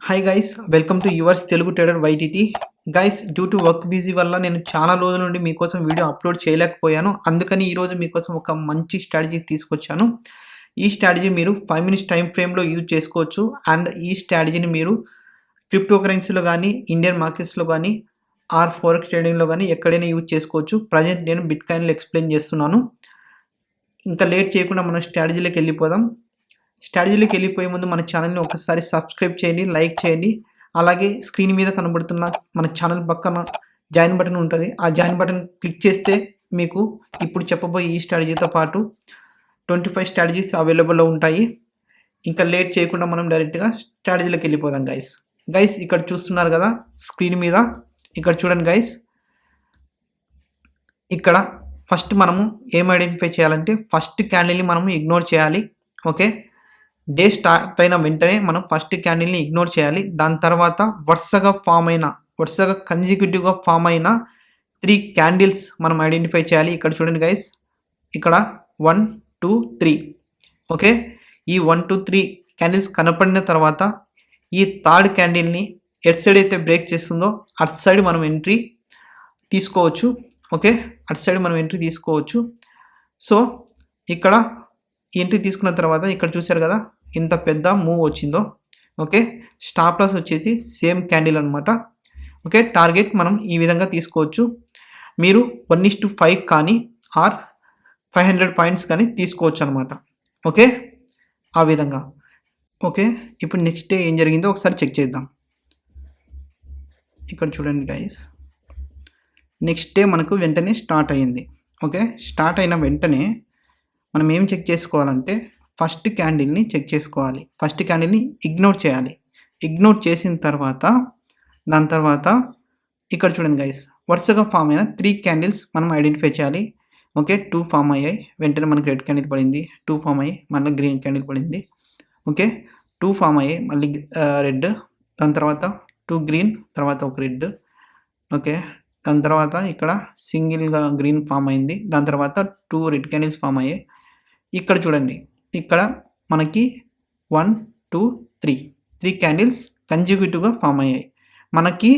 Hi guys, welcome to yours Telugu trader YTT. Guys, due to work busy వల్ల నేను చాలా రోజుల నుండి మీకోసం వీడియో అప్లోడ్ చేయలేకపోయాను. అందుకని ఈరోజు మీకోసం ఒక మంచి స్ట్రాటజీ తీసుకొచ్చాను. ఈ స్ట్రాటజీ మీరు 5 మినిట్స్ టైం ఫ్రేమ్లో యూజ్ చేసుకోవచ్చు. అండ్ ఈ స్ట్రాటజీని మీరు క్రిప్టో కరెన్సీలో కానీ, ఇండియన్ మార్కెట్స్లో కానీ, ఆర్ ఫోరెక్స్ ట్రేడింగ్లో కానీ ఎక్కడైనా యూజ్ చేసుకోవచ్చు. ప్రజెంట్ నేను బిట్ కాయిన్లో ఎక్స్ప్లెయిన్ చేస్తున్నాను. ఇంకా లేట్ చేయకుండా మనం స్ట్రాటజీలోకి వెళ్ళిపోదాం. స్ట్రాటజీలోకి వెళ్ళిపోయే ముందు మన ఛానల్ని ఒకసారి సబ్స్క్రైబ్ చేయండి, లైక్ చేయండి. అలాగే స్క్రీన్ మీద కనబడుతున్న మన ఛానల్ పక్కన జాయిన్ బటన్ ఉంటుంది. ఆ జాయిన్ బటన్ క్లిక్ చేస్తే మీకు ఇప్పుడు చెప్పబోయే ఈ స్ట్రాటజీతో పాటు 25 స్ట్రాటజీస్ అవైలబుల్లో ఉంటాయి. ఇంకా లేట్ చేయకుండా మనం డైరెక్ట్గా స్ట్రాటజీలోకి వెళ్ళిపోదాం గైస్. ఇక్కడ చూస్తున్నారు కదా స్క్రీన్ మీద, ఇక్కడ చూడండి గైస్. ఇక్కడ ఫస్ట్ మనము ఏం ఐడెంటిఫై చేయాలంటే ఫస్ట్ క్యాండిల్ని మనము ఇగ్నోర్ చేయాలి. ఓకే, డే స్టార్ట్ అయిన వెంటనే మనం ఫస్ట్ క్యాండిల్ని ఇగ్నోర్ చేయాలి. దాని తర్వాత వరుసగా కన్సిక్యూటివ్గా ఫామ్ అయిన 3 క్యాండిల్స్ మనం ఐడెంటిఫై చేయాలి. ఇక్కడ చూడండి గైస్, ఇక్కడ 1, 2, 3. ఓకే, ఈ 1, 2, 3 క్యాండిల్స్ కనపడిన తర్వాత ఈ థర్డ్ క్యాండిల్ని ఎట్ సైడ్ అయితే బ్రేక్ చేస్తుందో అటు సైడ్ మనం ఎంట్రీ తీసుకోవచ్చు. ఓకే, అటు సైడ్ మనం ఎంట్రీ తీసుకోవచ్చు. సో ఇక్కడ ఎంట్రీ తీసుకున్న తర్వాత ఇక్కడ చూశారు కదా ఇంత పెద్ద మూవ్ వచ్చిందో. ఓకే, స్టాప్ లాస్ వచ్చేసి సేమ్ క్యాండిల్ అనమాట. ఓకే, టార్గెట్ మనం ఈ విధంగా తీసుకోవచ్చు. మీరు 1:5 కానీ ఆర్ 500 పాయింట్స్ కానీ తీసుకోవచ్చు అనమాట. ఓకే, ఆ విధంగా. ఓకే, ఇప్పుడు నెక్స్ట్ డే ఏం జరిగిందో ఒకసారి చెక్ చేద్దాం. ఇక్కడ చూడండి గైస్, నెక్స్ట్ డే మనకు వెంటనే స్టార్ట్ అయ్యింది. ఓకే, స్టార్ట్ అయిన వెంటనే మనం ఏం చెక్ చేసుకోవాలంటే ఫస్ట్ క్యాండిల్ని చెక్ చేసుకోవాలి. ఫస్ట్ క్యాండిల్ని ఇగ్నోర్ చేయాలి. ఇగ్నోర్ చేసిన తర్వాత దాని తర్వాత ఇక్కడ చూడండి గైస్, వరుసగా ఫామ్ అయిన 3 క్యాండిల్స్ మనం ఐడెంటిఫై చేయాలి. ఓకే, 2 ఫామ్ అయ్యాయి, వెంటనే మనకి రెడ్ క్యాండిల్ పడింది. 2 ఫామ్ అయ్యి మళ్ళీ గ్రీన్ క్యాండిల్ పడింది. ఓకే, 2 ఫామ్ అయ్యాయి, మళ్ళీ రెడ్, దాని తర్వాత 2 గ్రీన్, తర్వాత ఒక రెడ్. ఓకే, దాని తర్వాత ఇక్కడ సింగిల్గా గ్రీన్ ఫామ్ అయింది. దాని తర్వాత 2 రెడ్ క్యాండిల్స్ ఫామ్ అయ్యాయి. ఇక్కడ చూడండి, ఇక్కడ మనకి 1, 2, 3 క్యాండిల్స్ కన్సిక్యూటివ్గా ఫామ్ అయ్యాయి. మనకి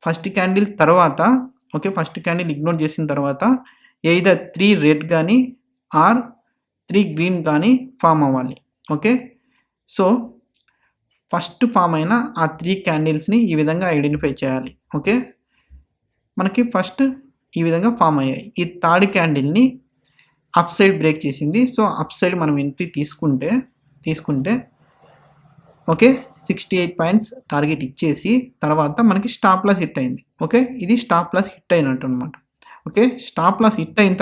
ఫస్ట్ క్యాండిల్ తర్వాత, ఓకే, ఫస్ట్ క్యాండిల్ ఇగ్నోర్ చేసిన తర్వాత ఎయిదర్ 3 రెడ్ కానీ ఆర్ 3 గ్రీన్ కానీ ఫామ్ అవ్వాలి. ఓకే, సో ఫస్ట్ ఫామ్ అయిన ఆ 3 క్యాండిల్స్ని ఈ విధంగా ఐడెంటిఫై చేయాలి. ఓకే, మనకి ఫస్ట్ ఈ విధంగా ఫామ్ అయ్యాయి. ఈ థర్డ్ క్యాండిల్ని అప్ సైడ్ బ్రేక్ చేసింది. సో అప్ సైడ్ మనం ఎంట్రీ తీసుకుంటే ఓకే, 68 పాయింట్స్ టార్గెట్ ఇచ్చేసి తర్వాత మనకి స్టాప్ లాస్ హిట్ అయింది. ఓకే, ఇది స్టాప్ లాస్ హిట్ అయినట్టు అనమాట. ఓకే, స్టాప్ లాస్ హిట్ అయిన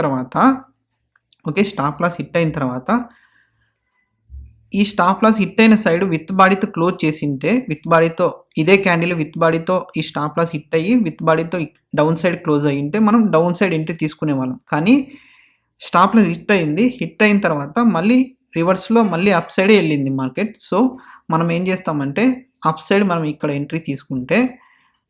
తర్వాత ఈ స్టాప్ లాస్ హిట్ అయిన సైడ్ విత్ బాడీతో క్లోజ్ చేసింటే, విత్ బాడీతో ఇదే క్యాండిల్ విత్ బాడీతో ఈ స్టాప్ లాస్ హిట్ అయ్యి విత్ బాడీతో డౌన్ సైడ్ క్లోజ్ అయ్యి ఉంటే మనం డౌన్ సైడ్ ఎంట్రీ తీసుకునే వాళ్ళం. కానీ స్టాప్ లాస్ హిట్ అయిన తర్వాత మళ్ళీ రివర్స్లో మళ్ళీ అప్ సైడే వెళ్ళింది మార్కెట్. సో మనం ఏం చేస్తామంటే అప్ సైడ్ మనం ఇక్కడ ఎంట్రీ తీసుకుంటే,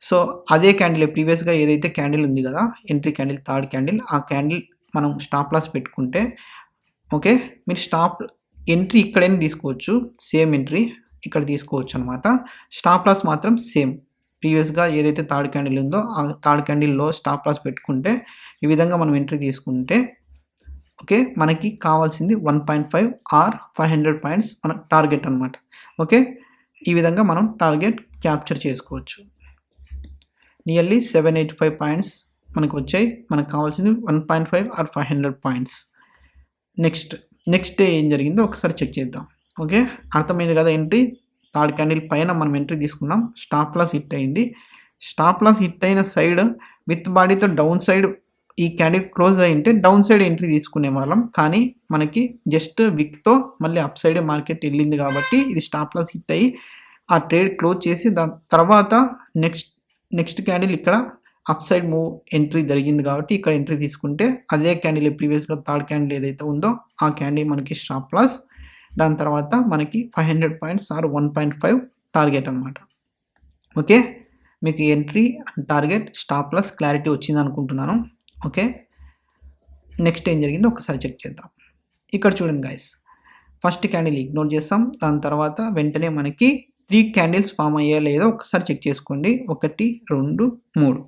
సో అదే క్యాండిల్ ప్రీవియస్గా ఏదైతే క్యాండిల్ ఉంది కదా ఎంట్రీ క్యాండిల్, థర్డ్ క్యాండిల్, ఆ క్యాండిల్ మనం స్టాప్ లాస్ పెట్టుకుంటే, ఓకే, మీరు ఎంట్రీ ఇక్కడైనా తీసుకోవచ్చు. సేమ్ ఎంట్రీ ఇక్కడ తీసుకోవచ్చు అనమాట. స్టాప్ లాస్ మాత్రం సేమ్ ప్రీవియస్గా ఏదైతే థర్డ్ క్యాండిల్ ఉందో ఆ థర్డ్ క్యాండిల్లో స్టాప్ లాస్ పెట్టుకుంటే ఈ విధంగా మనం ఎంట్రీ తీసుకుంటే, ఓకే, మనకి కావాల్సింది 1.5 ఆర్ 500 పాయింట్స్ మన టార్గెట్ అనమాట. ఓకే, ఈ విధంగా మనం టార్గెట్ క్యాప్చర్ చేసుకోవచ్చు. నియర్లీ 785 పాయింట్స్ మనకు వచ్చాయి. మనకు కావాల్సింది 1.5 ఆర్ 500 పాయింట్స్. నెక్స్ట్ డే ఏం జరిగిందో ఒకసారి చెక్ చేద్దాం. ఓకే, అర్థమైంది కదా. ఎంట్రీ థర్డ్ క్యాండిల్ పైన మనం ఎంట్రీ తీసుకున్నాం, స్టాప్ లాస్ హిట్ అయింది. స్టాప్ లాస్ హిట్ అయిన సైడ్ విత్ బాడీతో డౌన్ సైడ్ ఈ క్యాండిల్ క్లోజ్ అయ్యింటే డౌన్ సైడ్ ఎంట్రీ తీసుకునే వాళ్ళం. కానీ మనకి జస్ట్ విక్తో మళ్ళీ అప్ సైడ్ మార్కెట్ వెళ్ళింది కాబట్టి ఇది స్టాప్ లాస్ హిట్ అయ్యి ఆ ట్రేడ్ క్లోజ్ చేసి దాని తర్వాత నెక్స్ట్ క్యాండిల్ ఇక్కడ అప్ సైడ్ మూవ్ ఎంట్రీ జరిగింది కాబట్టి ఇక్కడ ఎంట్రీ తీసుకుంటే అదే క్యాండిల్ ప్రీవియస్గా థర్డ్ క్యాండిల్ ఏదైతే ఉందో ఆ క్యాండిల్ మనకి స్టాప్ లాస్, దాని తర్వాత మనకి 500 పాయింట్స్ ఆర్ 1.5 టార్గెట్ అనమాట. ఓకే, మీకు entry, target, stop loss clarity వచ్చింది అనుకుంటున్నాను. ఓకే, నెక్స్ట్ ఏం జరిగిందో ఒకసారి చెక్ చేద్దాం. ఇక్కడ చూడండి గైస్, ఫస్ట్ క్యాండిల్ ఇగ్నోర్ చేస్తాం. దాని తర్వాత వెంటనే మనకి 3 క్యాండిల్స్ ఫామ్ అయ్యాయో లేదో ఒకసారి చెక్ చేసుకోండి. 1, 2, 3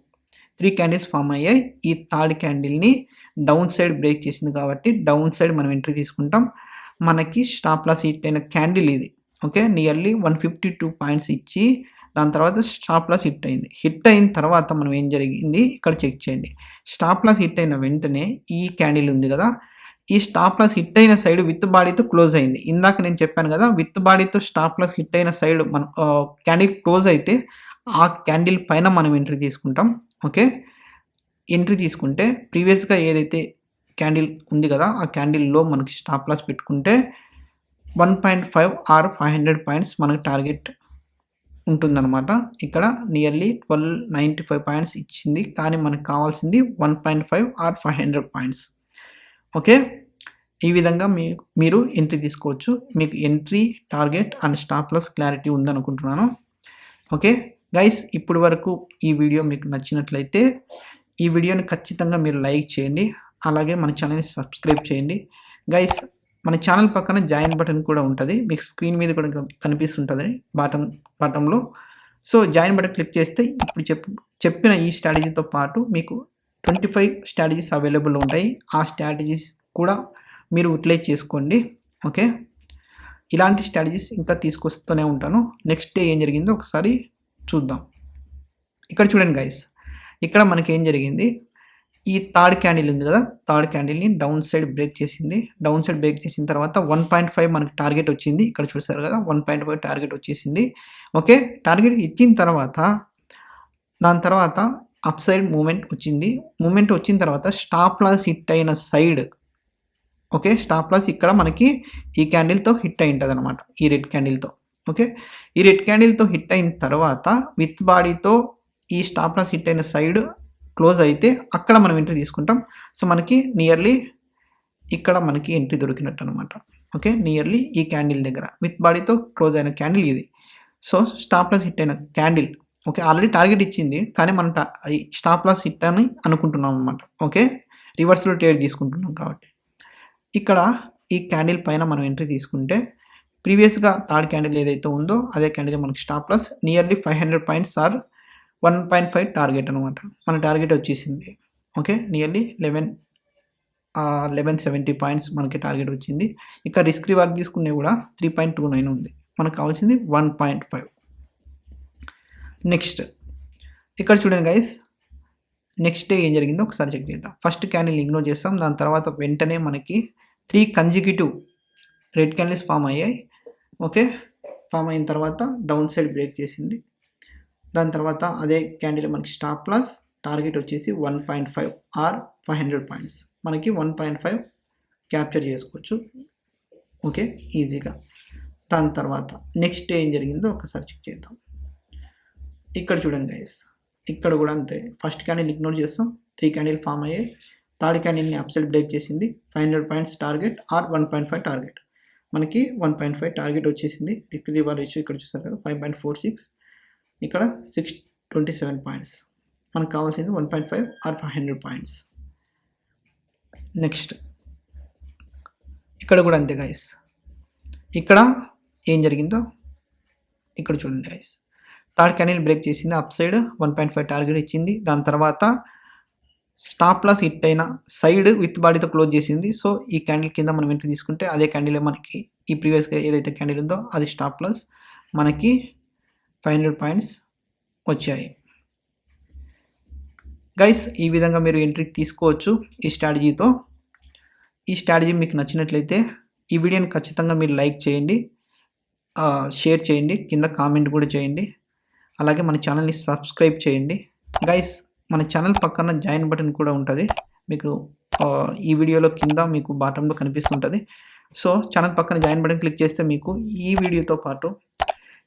3 క్యాండిల్స్ ఫామ్ అయ్యాయి. ఈ థర్డ్ క్యాండిల్‌ని డౌన్ సైడ్ బ్రేక్ చేసింది కాబట్టి డౌన్ సైడ్ మనం ఎంట్రీ తీసుకుంటాం. మనకి స్టాప్ లాస్ హిట్ అయిన క్యాండిల్ ఇది. ఓకే. నియర్లీ 152 పాయింట్స్ ఇచ్చి దాని తర్వాత స్టాప్ లాస్ హిట్ అయింది. హిట్ అయిన తర్వాత మనం ఏం జరిగింది ఇక్కడ చెక్ చేయండి. స్టాప్ లాస్ హిట్ అయిన వెంటనే ఈ క్యాండిల్ ఉంది కదా! ఈ స్టాప్ లాస్ హిట్ అయిన సైడ్ విత్ బాడీతో క్లోజ్ అయింది. ఇందాక నేను చెప్పాను కదా! విత్ బాడీతో స్టాప్ లాస్ హిట్ అయిన సైడ్ మనం క్యాండిల్ క్లోజ్ అయితే ఆ క్యాండిల్ పైన మనం ఎంట్రీ తీసుకుంటాం. ఓకే. ఎంట్రీ తీసుకుంటే ప్రీవియస్‌గా ఏదైతే క్యాండిల్ ఉంది కదా! ఆ క్యాండిల్‌లో మనకి స్టాప్ లాస్ పెట్టుకుంటే 1.5 ఆర్ 500 పాయింట్స్ మనకి టార్గెట్ ఉంటుందన్నమాట. ఇక్కడ నియర్లీ 1295 పాయింట్స్ ఇచ్చింది. కానీ మనకు కావాల్సింది 1.5 ఆర్ 500 పాయింట్స్. ఓకే. ఈ విధంగా మీరు ఎంట్రీ తీసుకోవచ్చు. మీకు entry, target and stop loss clarity ఉందనుకుంటున్నాను. ఓకే. గైస్ ఇప్పటి వరకు ఈ వీడియో మీకు నచ్చినట్లయితే ఈ వీడియోని ఖచ్చితంగా మీరు లైక్ చేయండి. అలాగే మన ఛానల్‌ని సబ్స్క్రైబ్ చేయండి. గైస్ మన ఛానల్ పక్కన జాయిన్ బటన్ కూడా ఉంటది. మీకు స్క్రీన్ మీద కూడా కనిపిస్తుంటది బాటంలో. సో జాయిన్ బటన్ క్లిక్ చేస్తే ఇప్పుడు చెప్పిన ఈ స్ట్రాటజీతో పాటు మీకు 25 స్ట్రాటజీస్ అవైలబుల్ ఉంటాయి. ఆ స్ట్రాటజీస్ కూడా మీరు యూటిలైజ్ చేసుకోండి. ఓకే. ఇలాంటి స్ట్రాటజీస్ ఇంకా తీసుకొస్తూనే ఉంటాను. నెక్స్ట్ డే ఏం జరిగిందో ఒకసారి చూద్దాం. ఇక్కడ చూడండి గైస్. ఇక్కడ మనకి ఏం జరిగింది, ఈ థర్డ్ క్యాండిల్ ఉంది కదా! థర్డ్ క్యాండిల్‌ని డౌన్ సైడ్ బ్రేక్ చేసింది. డౌన్ సైడ్ బ్రేక్ చేసిన తర్వాత 1.5 మనకి టార్గెట్ వచ్చింది. ఇక్కడ చూసారు కదా! 1.5 టార్గెట్ వచ్చేసింది. ఓకే. టార్గెట్ ఇచ్చిన తర్వాత దాని తర్వాత అప్ సైడ్ మూవ్‌మెంట్ వచ్చింది. మూవ్‌మెంట్ వచ్చిన తర్వాత స్టాప్ లాస్ హిట్ అయిన సైడ్ ఓకే. స్టాప్ లాస్ ఇక్కడ మనకి ఈ క్యాండిల్‌తో హిట్ అయి ఉంటదన్నమాట. ఈ రెడ్ క్యాండిల్‌తో. ఓకే. ఈ రెడ్ క్యాండిల్‌తో హిట్ అయిన తర్వాత విత్ బాడీతో ఈ స్టాప్ లాస్ హిట్ అయిన సైడ్ క్లోజ్ అయితే అక్కడ మనం ఎంట్రీ తీసుకుంటాం. సో మనకి నియర్లీ ఇక్కడ మనకి ఎంట్రీ దొరికినట్టు అనమాట. ఓకే. నియర్లీ ఈ క్యాండిల్ దగ్గర విత్ బాడీతో క్లోజ్ అయిన క్యాండిల్ ఇది. సో స్టాప్ లాస్ హిట్ అయిన క్యాండిల్ ఓకే. ఆల్రెడీ టార్గెట్ ఇచ్చింది. కానీ మనం స్టాప్ లాస్ హిట్ అని అనుకుంటున్నాం అనమాట. ఓకే. రివర్స్‌లో ట్రేడ్ తీసుకుంటున్నాం కాబట్టి. ఇక్కడ ఈ క్యాండిల్ పైన మనం ఎంట్రీ తీసుకుంటే ప్రీవియస్‌గా థర్డ్ క్యాండిల్ ఏదైతే ఉందో అదే క్యాండిల్ మనకి stop loss nearly 500 points or 1.5 target అనమాట. మన టార్గెట్ వచ్చేసింది. ఓకే. నియర్లీ 1170 పాయింట్స్ మనకి టార్గెట్ వచ్చింది. ఇక రిస్క్ రివార్డ్ తీసుకునే కూడా 3.29 ఉంది. మనకు కావాల్సింది 1.5. నెక్స్ట్ ఇక్కడ చూడండి గైస్. నెక్స్ట్ డే ఏం జరిగిందో ఒకసారి చెక్ చేద్దాం. ఫస్ట్ క్యాండిల్ ఇగ్నోర్ చేస్తాం. దాని తర్వాత వెంటనే మనకి 3 కన్సిక్యూటివ్ రెడ్ క్యాండిల్స్ ఫామ్ అయ్యాయి. ఓకే. ఫామ్ అయిన తర్వాత డౌన్ సైడ్ బ్రేక్ చేసింది. దాని తర్వాత అదే క్యాండిల్ మనకి స్టాప్ లాస్ టార్గెట్ వచ్చేసి 1.5 ఆర్ 500 పాయింట్స్. మనకి 1.5 క్యాప్చర్ చేసుకోవచ్చు. ఓకే. ఈజీగా. దాని తర్వాత నెక్స్ట్ డే ఏం జరిగిందో ఒకసారి చెక్ చేద్దాం. ఇక్కడ చూడండి గైస్. ఇక్కడ కూడా అంతే. ఫస్ట్ క్యాండిల్ ఇగ్నోర్ చేస్తాం. 3 క్యాండిల్ ఫామ్ అయ్యాయి. థర్డ్ క్యాండిల్‌ని అప్ సైడ్ బ్రేక్ చేసింది. 500 పాయింట్స్ టార్గెట్ ఆర్ 1.5 టార్గెట్. మనకి 1.5 టార్గెట్ వచ్చేసింది. రిస్క్ రివార్డ్ రేషియో ఇక్కడ చూసారు కదా! 5.46. ఇక్కడ 627 పాయింట్స్. మనకు కావాల్సింది 1.5 ఆర్ 500 పాయింట్స్. నెక్స్ట్ ఇక్కడ కూడా అంతే గైస్. ఇక్కడ ఏం జరిగిందో ఇక్కడ చూడండి గైస్. థర్డ్ క్యాండిల్ బ్రేక్ చేసింది. అప్ సైడ్ 1.5 టార్గెట్ ఇచ్చింది. దాని తర్వాత స్టాప్ లాస్ హిట్ అయిన సైడ్ విత్ బాడీతో క్లోజ్ చేసింది. సో ఈ క్యాండిల్ కింద మనం ఎంట్రీ తీసుకుంటే అదే క్యాండిల్ మనకి ఈ ప్రీవియస్‌గా ఏదైతే క్యాండిల్ ఉందో అది స్టాప్ లాస్ మనకి 500 పాయింట్స్ వచ్చాయి. గైస్ ఈ విధంగా మీరు ఎంట్రీ తీసుకోవచ్చు ఈ స్ట్రాటజీతో. ఈ స్ట్రాటజీ మీకు నచ్చినట్లయితే ఈ వీడియోని ఖచ్చితంగా మీరు లైక్ చేయండి, షేర్ చేయండి, కింద కామెంట్ కూడా చేయండి. అలాగే మన ఛానల్‌ని సబ్స్క్రైబ్ చేయండి. గైస్ మన ఛానల్ పక్కన జాయిన్ బటన్ కూడా ఉంటుంది. మీకు ఈ వీడియోలో కింద మీకు బాటంలో కనిపిస్తుంటుంది. సో ఛానల్ పక్కన జాయిన్ బటన్ క్లిక్ చేస్తే మీకు ఈ వీడియోతో పాటు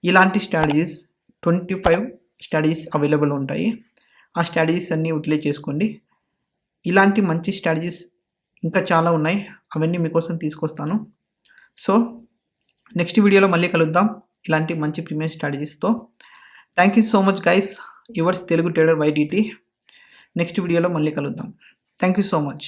ఇలాంటి స్ట్రాటజీస్ 25 స్ట్రాటజీస్ అవైలబుల్ ఉంటాయి. ఆ స్ట్రాటజీస్ అన్నీ యూటిలైజ్ చేసుకోండి. ఇలాంటి మంచి స్ట్రాటజీస్ ఇంకా చాలా ఉన్నాయి. అవన్నీ మీకోసం తీసుకొస్తాను. సో నెక్స్ట్ వీడియోలో మళ్ళీ కలుద్దాం ఇలాంటి మంచి ప్రీమియం స్ట్రాటజీస్తో. Thank you so much guys. Yours Telugu trader YTT. Next వీడియోలో మళ్ళీ కలుద్దాం. Thank you so much.